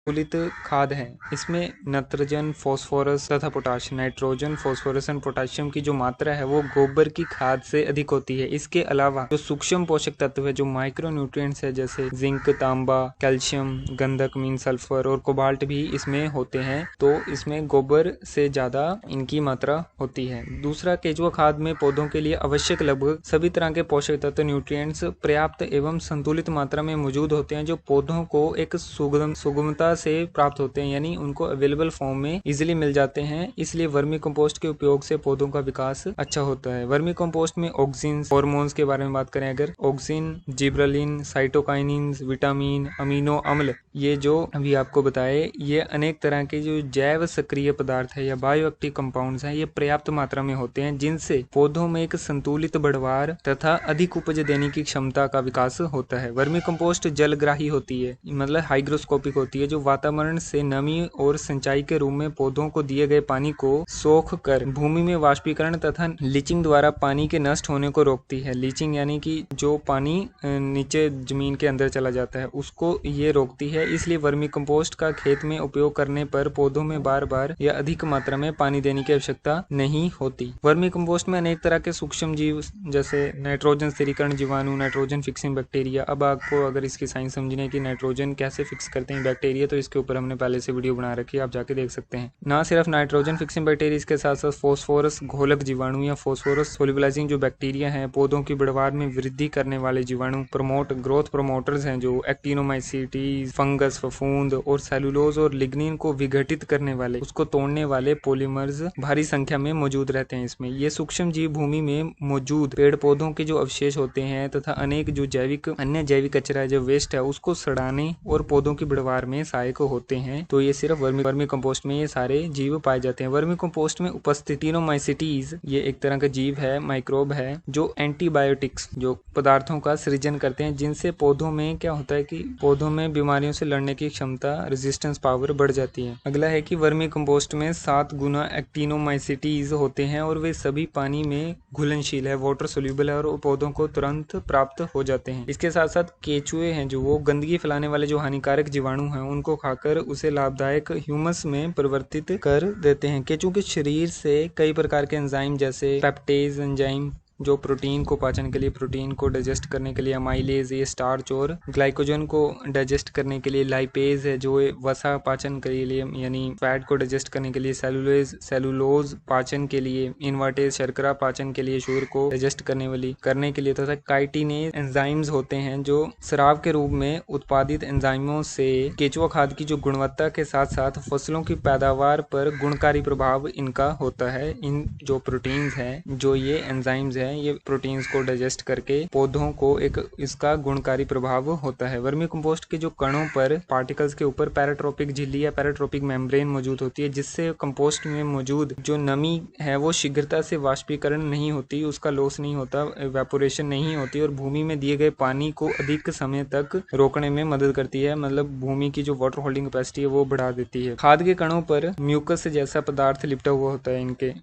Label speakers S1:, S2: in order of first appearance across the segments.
S1: संतुलित खाद है। इसमें नाइट्रोजन, फास्फोरस तथा पोटाश, नाइट्रोजन, फास्फोरस और पोटाशियम की जो मात्रा है वो गोबर की खाद से अधिक होती है। इसके अलावा जो सूक्ष्म पोषक तत्व है, जो माइक्रो न्यूट्रिएंट्स है, जैसे जिंक, तांबा, कैल्शियम, गंधक मीन सल्फर और कोबाल्ट भी इसमें होते हैं। तो इसमें गोबर से ज्यादा इनकी मात्रा होती है। दूसरा, केंचुआ खाद में पौधों के लिए आवश्यक लगभग सभी तरह के पोषक तत्व, न्यूट्रिएंट्स पर्याप्त एवं संतुलित मात्रा में मौजूद होते हैं, जो पौधों को एक सुगमता से प्राप्त होते हैं, यानी उनको अवेलेबल फॉर्म में इजीली मिल जाते हैं। इसलिए वर्मी कंपोस्ट के उपयोग से पौधों का विकास अच्छा होता है। वर्मी कंपोस्ट में ऑक्सिन, हार्मोन्स के बारे में बात करें अगर, auxin, gibberellin, cytokinin, vitamin, amino अम्ल, ये जो अभी आपको बताए, ये अनेक तरह के जो जैव सक्रिय पदार्थ है या बायोएक्टिव कंपाउंड्स हैं, ये पर्याप्त मात्रा में होते हैं, जिनसे पौधों में एक संतुलित बढ़वार तथा अधिक उपज देने की क्षमता का विकास होता है। वर्मी कंपोस्ट जलग्राही होती है, मतलब हाइग्रोस्कोपिक होती है, जो वातावरण से नमी और सिंचाई के रूप में पौधों को दिए गए पानी को सोख कर भूमि में वाष्पीकरण तथा लीचिंग द्वारा पानी के नष्ट होने को रोकती है। लीचिंग यानी कि जो पानी नीचे जमीन के अंदर चला जाता है, उसको ये रोकती है। इसलिए वर्मी कंपोस्ट का खेत में उपयोग करने पर पौधों में बार बार या अधिक मात्रा में पानी देने की आवश्यकता नहीं होती। वर्मी कंपोस्ट में अनेक तरह के सूक्ष्म जीव, जैसे नाइट्रोजन स्थिरीकरण जीवाणु, नाइट्रोजन फिक्सिंग बैक्टीरिया। अब आपको अगर इसकी साइंस समझनी है कि नाइट्रोजन कैसे फिक्स करते हैं बैक्टीरिया, तो इसके ऊपर हमने पहले से वीडियो बना रखी है, आप जाके देख सकते हैं। ना सिर्फ नाइट्रोजन फिक्सिंग बैक्टीरिया, इसके साथ साथ फास्फोरस घोलक जीवाणु या फास्फोरस सोल्युबलाइजिंग जो बैक्टीरिया हैं, पौधों की बढ़वार में वृद्धि करने वाले जीवाणु, ग्रोथ प्रमोटर्स हैं, जो एक्टिनोमाइसीटीज, फंगस, फफूंद और सेलुलोज और लिग्निन को विघटित करने वाले, उसको तोड़ने वाले पॉलीमर्स भारी संख्या में मौजूद रहते हैं इसमें। ये सूक्ष्म जीव भूमि में मौजूद पेड़ पौधों के जो अवशेष होते हैं तथा अनेक जो अन्य जैविक कचरा है, जो वेस्ट है, उसको सड़ाने और पौधों की बढ़वार में सहायक होते हैं। तो ये सिर्फ वर्मी कंपोस्ट में ये सारे जीव पाए जाते हैं। वर्मी कंपोस्ट में उपस्थित एक्टिनोमाइसीटीज, ये एक तरह का जीव है, माइक्रोब है, जो एंटीबायोटिक्स जो पदार्थों का सृजन करते हैं, जिनसे पौधों में क्या होता है कि पौधों में बीमारियों से लड़ने की क्षमता, रेजिस्टेंस पावर बढ़ जाती है। अगला है कि वर्मी कंपोस्ट में 7 गुना एक्टिनोमाइसीटीज होते हैं और वे सभी पानी में घुलनशील है, वाटर सोल्यूबल है और पौधों को तुरंत प्राप्त हो जाते हैं। इसके साथ साथ केचुए हैं, जो वो गंदगी फैलाने वाले जो हानिकारक जीवाणु हैं, उनको खाकर उसे लाभदायक ह्यूमस में परिवर्तित कर देते हैं। केचुए के शरीर से कई प्रकार के एंजाइम, जैसे पेप्टेज एंजाइम, जो प्रोटीन को पाचन के लिए, प्रोटीन को डाइजेस्ट करने के लिए, अमाइलेज ये स्टार्च, और ग्लाइकोजन को डाइजेस्ट करने के लिए लाइपेज है, जो वसा पाचन के लिए यानी फैट को डाइजेस्ट करने के लिए, सेलुलोज पाचन के लिए, इन्वर्टेज शर्करा पाचन के लिए, शुगर को डाइजेस्ट करने के लिए, तथा काइटिनेज एंजाइम्स होते हैं, जो स्राव के रूप में उत्पादित एंजाइमों से केचुआ खाद की जो गुणवत्ता के साथ साथ फसलों की पैदावार पर गुणकारी प्रभाव इनका होता है। इन जो प्रोटीन्स हैं, जो ये एंजाइम्स है, ये प्रोटीन्स को डाइजेस्ट करके पौधों को एक इसका गुणकारी प्रभाव होता है। वर्मी कंपोस्ट के जो कणों पर, पार्टिकल्स के ऊपर पैराट्रोपिक झिल्ली या पैराट्रोपिक मेम्ब्रेन मौजूद होती है, जिससे कंपोस्ट में मौजूद जो नमी है वो शीघ्रता से वाष्पीकरण नहीं होती, उसका लॉस नहीं होता, इवेपोरेशन नहीं होती और भूमि में दिए गए पानी को अधिक समय तक रोकने में मदद करती है, मतलब भूमि की जो वाटर होल्डिंग कैपेसिटी है वो बढ़ा देती है। खाद के कणों पर म्यूकस जैसा पदार्थ लिपटा हुआ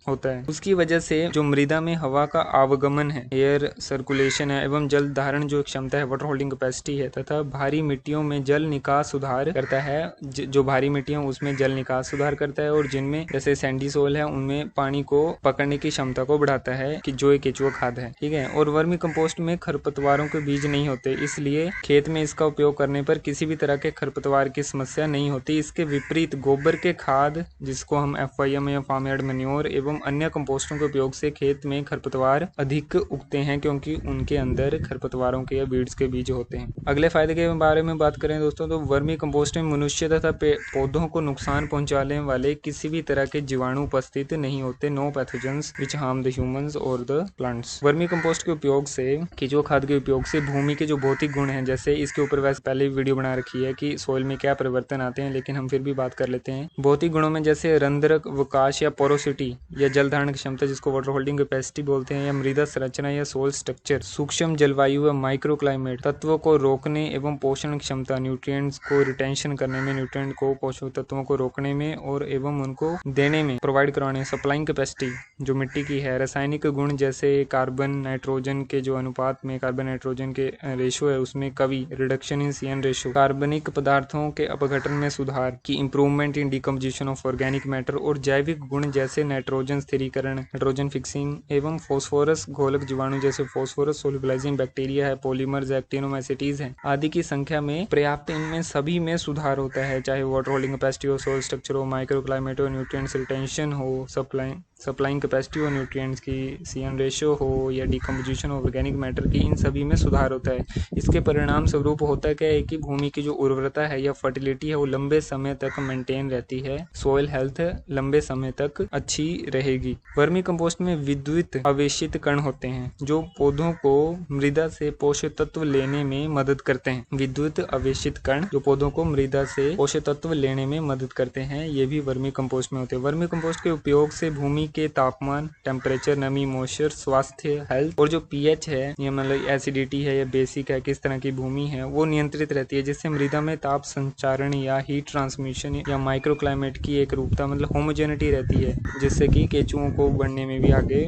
S1: होता है। उसकी वजह से जो मृदा में हवा का आवागमन है, एयर सर्कुलेशन है, एवं जल धारण जो क्षमता है, वाटर होल्डिंग कैपेसिटी है, तथा भारी मिट्टियों में जल निकास सुधार करता है। जो भारी मिट्टियां उसमें जल निकास सुधार करता है, और जिनमें जैसे सैंडी सोल है उनमें पानी को पकड़ने की क्षमता को बढ़ाता है, कि जो एक केचुआ खाद है, ठीक है। और वर्मी कंपोस्ट में खरपतवारों के बीज नहीं होते, इसलिए खेत में इसका उपयोग करने पर किसी भी तरह के खरपतवार की समस्या नहीं होती। इसके विपरीत गोबर के खाद, जिसको हम FYM या फार्म यार्ड मैन्योर एवं अन्य कंपोस्टों के उपयोग से खेत में खरपतवार अधिक उगते हैं, क्योंकि उनके अंदर खरपतवारों के या बीड्स के बीज होते हैं। अगले फायदे के बारे में बात करें दोस्तों, तो वर्मी कंपोस्ट में मनुष्य तथा पौधों को नुकसान पहुंचाने वाले किसी भी तरह के जीवाणु उपस्थित नहीं होते। No pathogens which harm the humans और द प्लांट्स। वर्मी कंपोस्ट के उपयोग से, केचुआ खाद के उपयोग से भूमि के जो भौतिक गुण हैं, जैसे इसके ऊपर वैसे पहले वीडियो बना रखी है कि सोइल में क्या परिवर्तन आते हैं, लेकिन हम फिर भी बात कर लेते हैं। भौतिक गुणों में जैसे रंध्रक विकास या पोरोसिटी या जल धारण क्षमता, जिसको वाटर होल्डिंग कैपेसिटी बोलते हैं, या मृदा संरचना या सोल स्ट्रक्चर, सूक्ष्म जलवायु व माइक्रो क्लाइमेट, तत्वों को रोकने एवं पोषण क्षमता, न्यूट्रिएंट्स को रिटेंशन करने में, न्यूट्रिएंट को पोषक तत्वों को रोकने में और एवं उनको देने में, प्रोवाइड कराने, सप्लाइंग कैपेसिटी जो मिट्टी की है, रासायनिक गुण जैसे कार्बन नाइट्रोजन के जो अनुपात में कार्बन नाइट्रोजन के रेशो है उसमें कमी, रिडक्शन इन CN रेशो, कार्बनिक पदार्थों के अपघटन में सुधार की improvement in decomposition of organic matter और जैविक गुण जैसे नाइट्रोजन स्थिरीकरण, नाइट्रोजन फिक्सिंग एवं फॉस्फोरस घोलक जीवाणु जैसे फॉस्फोरस सोल्युबलाइजिंग बैक्टीरिया है, पॉलीमर्स, एक्टिनोमाइसिटीज है आदि की संख्या में पर्याप्त, इनमें सभी में सुधार होता है, चाहे वाटर होल्डिंग कैपेसिटी हो, सोल स्ट्रक्चर हो, माइक्रो क्लाइमेट हो, न्यूट्रिएंट्स रिटेंशन हो, सप्लाइंग कैपेसिटी हो, न्यूट्रिएंट्स की CN रेशो हो या डिकम्पोजिशन ऑफ ऑर्गेनिक मैटर की, इन सभी में सुधार होता है। इसके परिणाम स्वरूप होता क्या है कि भूमि की जो उर्वरता है या फर्टिलिटी है वो लंबे समय तक मेंटेन रहती है, सोइल हेल्थ लंबे समय तक अच्छी रहेगी। वर्मी कंपोस्ट में विद्युत आवेशित कण होते हैं जो पौधों को मृदा से पोषक तत्व लेने में मदद करते हैं। विद्युत आवेशित कण जो पौधों को मृदा से पोषक तत्व लेने में मदद करते हैं, ये भी वर्मी कंपोस्ट में होते हैं। वर्मी कंपोस्ट के उपयोग से भूमि के तापमान, टेम्परेचर, नमी, मॉइस्चर, स्वास्थ्य, हेल्थ और जो pH है या मतलब एसिडिटी है या बेसिक है, किस तरह की भूमि है, वो नियंत्रित रहती है, जिससे मृदा में ताप संचारण या हीट ट्रांसमिशन या माइक्रो क्लाइमेट की एक रूपता मतलब होमोजेनिटी रहती है, जिससे कि केंचुओं को बढ़ने में भी आगे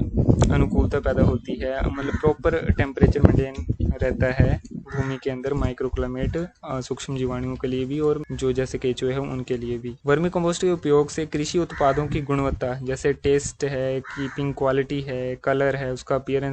S1: अनुकूलता पैदा होती है, मतलब प्रॉपर टेम्परेचर मेंटेन रहता है भूमि के अंदर, माइक्रो क्लाइमेट सूक्ष्म जीवाणुओं के लिए भी और जो जैसे केंचुए हैं उनके लिए भी। वर्मी कंपोस्ट के उपयोग से कृषि उत्पादों की गुणवत्ता जैसे टेस्ट है, कीपिंग क्वालिटी है, कलर है, उसका अपीयरेंस